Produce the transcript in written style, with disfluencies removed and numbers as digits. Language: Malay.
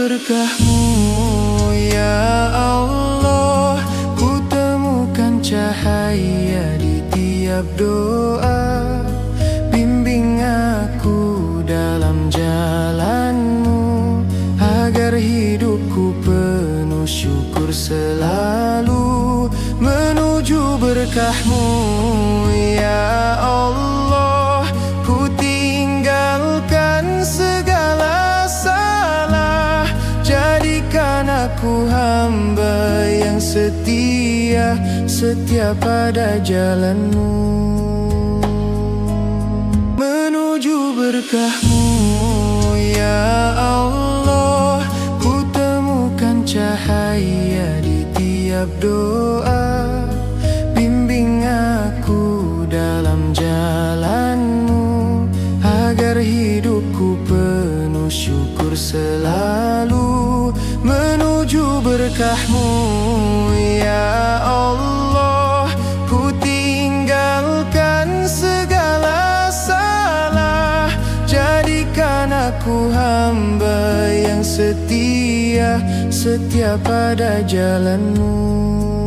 berkah-Mu ya Allah. Ku temukan cahaya di tiap doa. Bimbing aku dalam jalan-Mu, agar hidupku penuh syukur selalu menuju berkah-Mu ya Allah. Ku tinggalkan segala salah, jadikan aku hamba yang setia, setia pada jalan-Mu. Menuju berkah-Mu ya Allah. Ku temukan cahaya di tiap doa. Bimbing aku dalam jalan-Mu, agar hidupku penuh syukur selalu menuju berkah-Mu ya Allah. Ku tinggalkan segala salah, jadikan aku hamba yang setia, setia pada jalan-Mu.